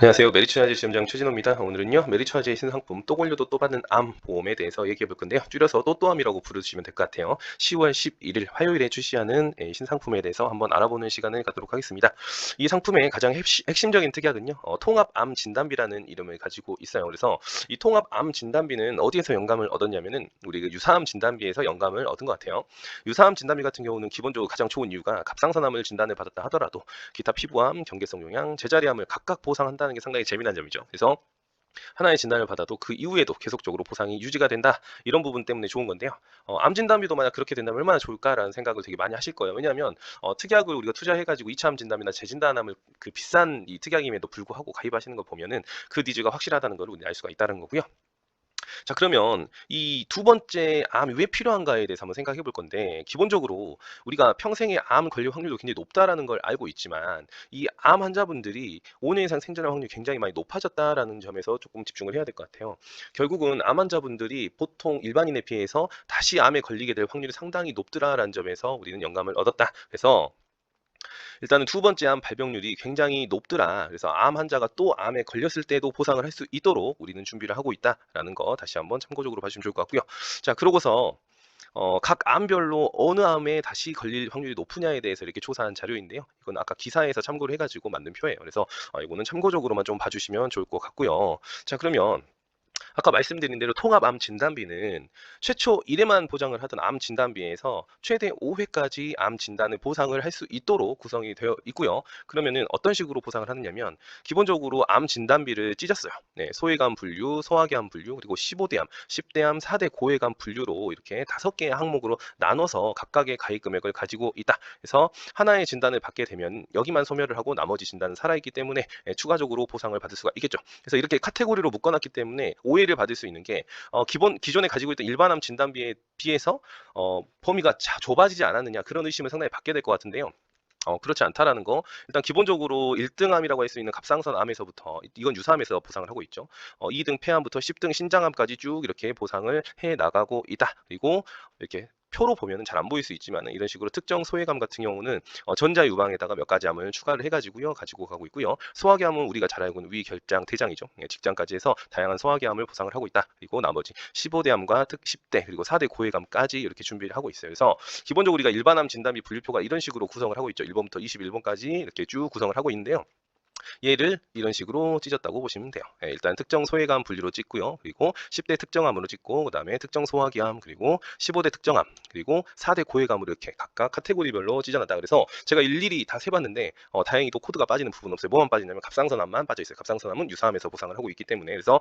안녕하세요. 메리츠화재 지점장 최진호입니다. 오늘은요, 메리츠화재의 신상품 또 걸려도 또 받는 암 보험에 대해서 얘기해 볼 건데요. 줄여서 또또암이라고 부르시면 될 것 같아요. 10월 11일 화요일에 출시하는 신상품에 대해서 한번 알아보는 시간을 갖도록 하겠습니다. 이 상품의 가장 핵심적인 특약은요, 통합암 진단비라는 이름을 가지고 있어요. 그래서 이 통합암 진단비는 어디에서 영감을 얻었냐면은 우리 그 유사암 진단비에서 영감을 얻은 것 같아요. 유사암 진단비 같은 경우는 기본적으로 가장 좋은 이유가 갑상선암을 진단을 받았다 하더라도 기타 피부암, 경계성 용양, 제자리암을 각각 보상한다는 게 상당히 재미난 점이죠. 그래서 하나의 진단을 받아도 그 이후에도 계속적으로 보상이 유지가 된다. 이런 부분 때문에 좋은 건데요. 암 진단비도 만약 그렇게 된다면 얼마나 좋을까라는 생각을 되게 많이 하실 거예요. 왜냐하면 특약을 우리가 투자해가지고 2차 암 진단이나 재진단암을 그 비싼 이 특약임에도 불구하고 가입하시는 거 보면은 그 니즈가 확실하다는 걸 우리 알 수가 있다는 거고요. 자, 그러면 이 두 번째 암이 왜 필요한가에 대해서 한번 생각해 볼 건데, 기본적으로 우리가 평생에 암 걸릴 확률도 굉장히 높다라는 걸 알고 있지만, 이 암 환자분들이 5년 이상 생존할 확률이 굉장히 많이 높아졌다라는 점에서 조금 집중을 해야 될 것 같아요. 결국은 암 환자분들이 보통 일반인에 비해서 다시 암에 걸리게 될 확률이 상당히 높더라라는 점에서 우리는 영감을 얻었다. 그래서 일단은 두 번째 암 발병률이 굉장히 높더라. 그래서 암 환자가 또 암에 걸렸을 때도 보상을 할 수 있도록 우리는 준비를 하고 있다라는 거 다시 한번 참고적으로 봐주시면 좋을 것 같고요. 자, 그러고서 각 암별로 어느 암에 다시 걸릴 확률이 높으냐에 대해서 이렇게 조사한 자료인데요. 이건 아까 기사에서 참고를 해가지고 만든 표예요. 그래서 이거는 참고적으로만 좀 봐주시면 좋을 것 같고요. 자, 그러면 아까 말씀드린 대로 통합암 진단비는 최초 1회만 보장을 하던 암 진단비에서 최대 5회까지 암 진단을 보상을 할 수 있도록 구성이 되어 있고요. 그러면은 어떤 식으로 보상을 하느냐면 기본적으로 암 진단비를 찢었어요. 네, 소외감 분류, 소화기암 분류, 그리고 15대암, 10대암, 4대 고해감 분류로 이렇게 5개의 항목으로 나눠서 각각의 가입 금액을 가지고 있다. 그래서 하나의 진단을 받게 되면 여기만 소멸을 하고 나머지 진단은 살아있기 때문에 추가적으로 보상을 받을 수가 있겠죠. 그래서 이렇게 카테고리로 묶어놨기 때문에 오해를 받을 수 있는 게 기존에 가지고 있던 일반암 진단비에 비해서 범위가 좁아지지 않았느냐 그런 의심을 상당히 받게 될 것 같은데요. 그렇지 않다라는 거. 일단 기본적으로 1등암이라고 할 수 있는 갑상선 암에서부터 이건 유사암에서 보상을 하고 있죠. 2등 폐암부터 10등 신장암까지 쭉 이렇게 보상을 해 나가고 있다. 그리고 이렇게 표로 보면은 잘 안 보일 수 있지만 이런 식으로 특정 소외감 같은 경우는 전자 유방에다가 몇 가지 암을 추가를 해가지고요 가지고 가고 있고요. 소화기암은 우리가 잘 알고 있는 위결장, 대장이죠. 직장까지 해서 다양한 소화기암을 보상을 하고 있다. 그리고 나머지 15대암과 특 10대 그리고 4대 고해감까지 이렇게 준비를 하고 있어요. 그래서 기본적으로 우리가 일반암 진단비 분류표가 이런 식으로 구성을 하고 있죠. 1번부터 21번까지 이렇게 쭉 구성을 하고 있는데요. 얘를 이런 식으로 찢었다고 보시면 돼요. 일단 특정 소외감 분류로 찍고요. 그리고 10대 특정암으로 찍고 그다음에 특정 소화기암 그리고 15대 특정암 그리고 4대 고해감으로 이렇게 각각 카테고리별로 찢어놨다. 그래서 제가 일일이 다 세봤는데 다행히도 코드가 빠지는 부분 없어요. 뭐만 빠지냐면 갑상선암만 빠져 있어요. 갑상선암은 유사암에서 보상을 하고 있기 때문에 그래서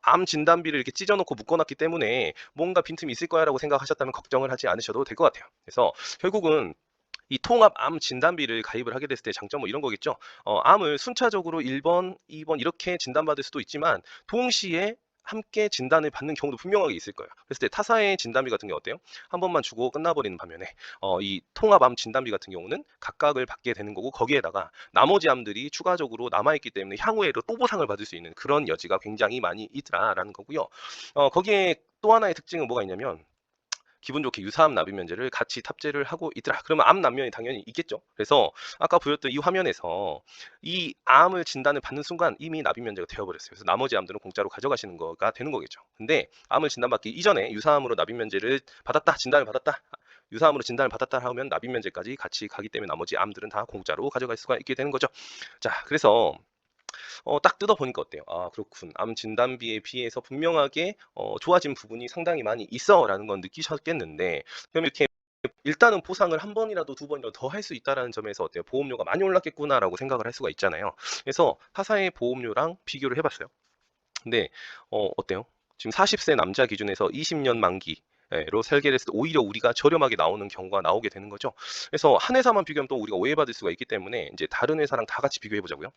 암 진단비를 이렇게 찢어놓고 묶어놨기 때문에 뭔가 빈틈이 있을 거야라고 생각하셨다면 걱정을 하지 않으셔도 될 것 같아요. 그래서 결국은 이 통합 암 진단비를 가입을 하게 됐을 때 장점 뭐 이런 거겠죠. 암을 순차적으로 1번, 2번 이렇게 진단받을 수도 있지만 동시에 함께 진단을 받는 경우도 분명하게 있을 거예요. 그랬을 때 타사의 진단비 같은 게 어때요? 한 번만 주고 끝나버리는 반면에 이 통합암 진단비 같은 경우는 각각을 받게 되는 거고 거기에다가 나머지 암들이 추가적으로 남아있기 때문에 향후에도 또 보상을 받을 수 있는 그런 여지가 굉장히 많이 있더라라는 거고요. 거기에 또 하나의 특징은 뭐가 있냐면 기분 좋게 유사암 납입 면제를 같이 탑재를 하고 있더라. 그러면 암 남면이 당연히 있겠죠. 그래서 아까 보였던 이 화면에서 이 암을 진단을 받는 순간 이미 납입 면제가 되어버렸어요. 그래서 나머지 암들은 공짜로 가져가시는 거가 되는 거겠죠. 근데 암을 진단받기 이전에 유사암으로 납입 면제를 받았다, 진단을 받았다. 유사암으로 진단을 받았다 하면 납입 면제까지 같이 가기 때문에 나머지 암들은 다 공짜로 가져갈 수가 있게 되는 거죠. 자, 그래서 딱 뜯어보니까 어때요? 아, 그렇군. 암 진단비에 비해서 분명하게 좋아진 부분이 상당히 많이 있어라는 건 느끼셨겠는데 그럼 이렇게 일단은 보상을 한 번이라도 두 번이라도 더 할 수 있다라는 점에서 어때요? 보험료가 많이 올랐겠구나라고 생각을 할 수가 있잖아요. 그래서 타사의 보험료랑 비교를 해봤어요. 근데 어때요? 지금 40세 남자 기준에서 20년 만기 로 설계를 했을 때 오히려 우리가 저렴하게 나오는 경우가 나오게 되는 거죠. 그래서 한 회사만 비교하면 또 우리가 오해받을 수가 있기 때문에 이제 다른 회사랑 다 같이 비교해 보자고요.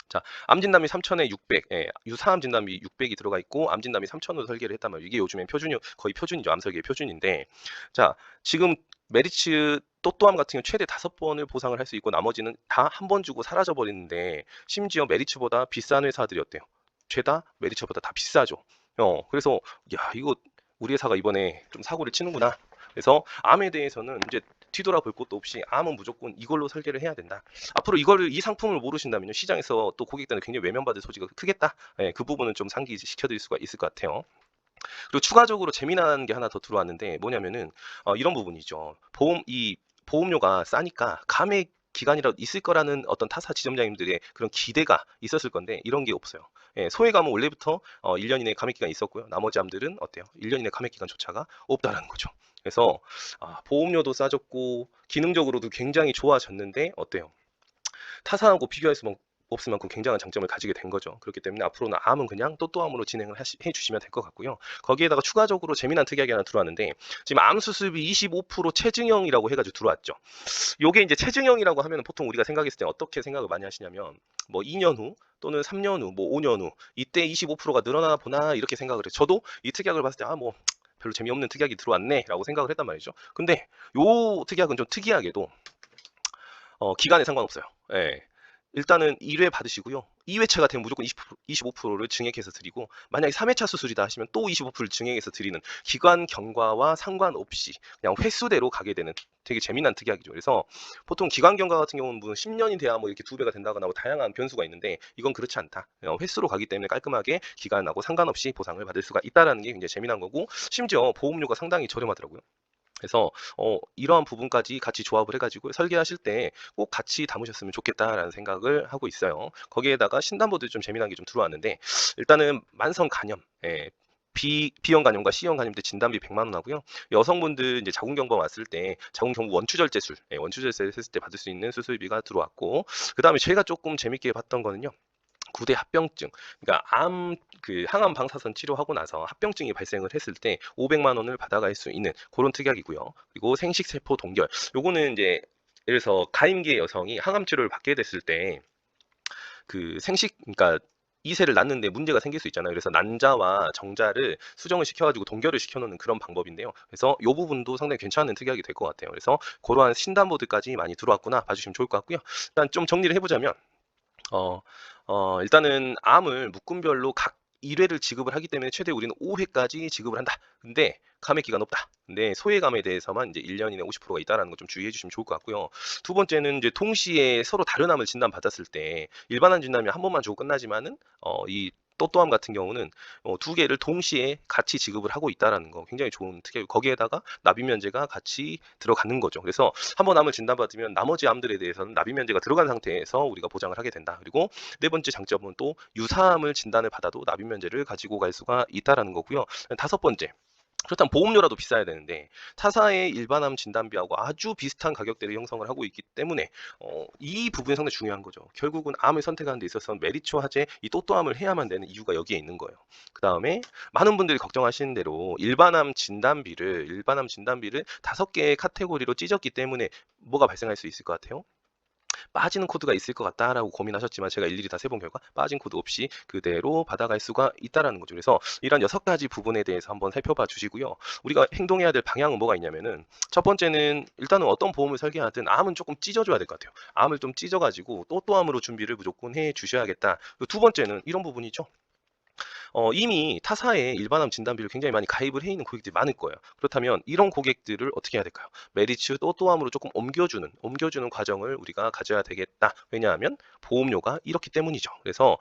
자, 암진단비 3,000에 600, 유사암 진단비 600이 들어가 있고 암진단비 3,000으로 설계를 했단 말이에요. 이게 요즘엔 표준이 거의 표준이죠. 암설계의 표준인데, 자, 지금 메리츠 또또암 같은 경우 최대 5번을 보상을 할 수 있고 나머지는 다 한 번 주고 사라져 버리는데 심지어 메리츠보다 비싼 회사들이 어때요? 죄다 메리츠보다 다 비싸죠. 그래서 야, 이거 우리 회사가 이번에 좀 사고를 치는구나. 그래서 암에 대해서는 이제 뒤돌아볼 곳도 없이 암은 무조건 이걸로 설계를 해야 된다. 앞으로 이 상품을 모르신다면요, 시장에서 또 고객들한테 굉장히 외면받을 소지가 크겠다. 예, 그 부분은 좀 상기시켜드릴 수가 있을 것 같아요. 그리고 추가적으로 재미난 게 하나 더 들어왔는데 뭐냐면은 이런 부분이죠. 보험료가 싸니까 감액 기간이라도 있을 거라는 어떤 타사 지점장님들의 그런 기대가 있었을 건데 이런 게 없어요. 예, 소액암은 원래부터 1년 이내 감액 기간이 있었고요. 나머지 암들은 어때요? 1년 이내 감액 기간조차가 없다라는 거죠. 그래서 보험료도 싸졌고 기능적으로도 굉장히 좋아졌는데 어때요? 타사하고 비교할 수 없을 만큼 굉장한 장점을 가지게 된 거죠. 그렇기 때문에 앞으로는 암은 그냥 또또암으로 진행을 해주시면 될 것 같고요. 거기에다가 추가적으로 재미난 특약이 하나 들어왔는데 지금 암 수술비 25% 체증형이라고 해가지고 들어왔죠. 요게 이제 체증형이라고 하면 보통 우리가 생각했을 때 어떻게 생각을 많이 하시냐면 뭐 2년 후 또는 3년 후, 뭐 5년 후 이때 25%가 늘어나 보나 이렇게 생각을 해요. 저도 이 특약을 봤을 때 뭐 별로 재미없는 특약이 들어왔네 라고 생각을 했단 말이죠. 근데 요 특약은 좀 특이하게도 기간에 상관없어요. 예. 일단은 1회 받으시고요. 2회차가 되면 무조건 25%를 증액해서 드리고 만약에 3회차 수술이다 하시면 또 25%를 증액해서 드리는 기관 경과와 상관없이 그냥 횟수대로 가게 되는 되게 재미난 특약이죠. 그래서 보통 기관 경과 같은 경우는 무슨 10년이 돼야 뭐 이렇게 2배가 된다거나 뭐 다양한 변수가 있는데 이건 그렇지 않다. 횟수로 가기 때문에 깔끔하게 기간하고 상관없이 보상을 받을 수가 있다라는 게 굉장히 재미난 거고 심지어 보험료가 상당히 저렴하더라고요. 그래서 이러한 부분까지 같이 조합을 해가지고 설계하실 때 꼭 같이 담으셨으면 좋겠다라는 생각을 하고 있어요. 거기에다가 신단보드 좀 재미난 게 좀 들어왔는데 일단은 만성 간염, 예, B형 간염과 C형 간염 때 진단비 100만 원 하고요. 여성분들 이제 자궁경부 왔을 때 자궁경부 원추절제술, 원추절제 했을 때 받을 수 있는 수술비가 들어왔고 그다음에 제가 조금 재밌게 봤던 거는요. 구대 합병증, 그러니까 항암 방사선 치료하고 나서 합병증이 발생을 했을 때 500만 원을 받아갈 수 있는 그런 특약이고요. 그리고 생식세포 동결, 요거는 이제 예를 들어서 가임기 여성이 항암 치료를 받게 됐을 때 그러니까 이세를 낳는데 문제가 생길 수 있잖아요. 그래서 난자와 정자를 수정을 시켜가지고 동결을 시켜놓는 그런 방법인데요. 그래서 이 부분도 상당히 괜찮은 특약이 될 것 같아요. 그래서 그러한 신단보드까지 많이 들어왔구나 봐주시면 좋을 것 같고요. 일단 좀 정리를 해보자면 어, 일단은 암을 묶음별로 각 1회를 지급을 하기 때문에 최대 우리는 5회까지 지급을 한다. 근데 감액 기간 없다. 근데 소외감에 대해서만 이제 1년 이내 50%가 있다라는 거 좀 주의해 주시면 좋을 것 같고요. 두 번째는 이제 동시에 서로 다른 암을 진단 받았을 때 일반암 진단이면 한 번만 주고 끝나지만은 이 또또암 같은 경우는 두 개를 동시에 같이 지급을 하고 있다라는 거 굉장히 좋은 특히 거기에다가 납입 면제가 같이 들어가는 거죠. 그래서 한 번 암을 진단받으면 나머지 암들에 대해서는 납입 면제가 들어간 상태에서 우리가 보장을 하게 된다. 그리고 네 번째 장점은 또 유사암을 진단을 받아도 납입 면제를 가지고 갈 수가 있다라는 거고요. 다섯 번째, 그렇다면 보험료라도 비싸야 되는데 타사의 일반암 진단비하고 아주 비슷한 가격대를 형성을 하고 있기 때문에 이 부분이 상당히 중요한 거죠. 결국은 암을 선택하는 데 있어서 메리츠 화재 이 또또암을 해야만 되는 이유가 여기에 있는 거예요. 그 다음에 많은 분들이 걱정하시는 대로 일반암 진단비를 5개의 카테고리로 찢었기 때문에 뭐가 발생할 수 있을 것 같아요? 빠지는 코드가 있을 것 같다라고 고민하셨지만 제가 일일이 다 세본 결과 빠진 코드 없이 그대로 받아갈 수가 있다라는 거죠. 그래서 이런 6가지 부분에 대해서 한번 살펴봐 주시고요. 우리가 행동해야 될 방향은 뭐가 있냐면은 첫 번째는 일단은 어떤 보험을 설계하든 암은 조금 찢어줘야 될 것 같아요. 암을 좀 찢어가지고 또또암으로 준비를 무조건 해 주셔야겠다. 그리고 두 번째는 이런 부분이죠. 이미 타사의 일반암 진단비를 굉장히 많이 가입을 해 있는 고객들이 많을 거예요. 그렇다면 이런 고객들을 어떻게 해야 될까요? 메리츠 또또암으로 조금 옮겨주는 과정을 우리가 가져야 되겠다. 왜냐하면 보험료가 이렇기 때문이죠. 그래서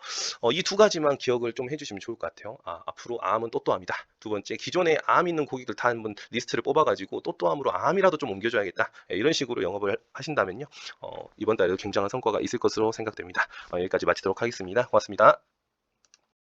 이 두 가지만 기억을 좀 해주시면 좋을 것 같아요. 앞으로 암은 또또암이다. 두 번째, 기존에 암 있는 고객들 다 한번 리스트를 뽑아가지고 또또암으로 암이라도 좀 옮겨줘야겠다. 이런 식으로 영업을 하신다면요. 이번 달에도 굉장한 성과가 있을 것으로 생각됩니다. 여기까지 마치도록 하겠습니다. 고맙습니다.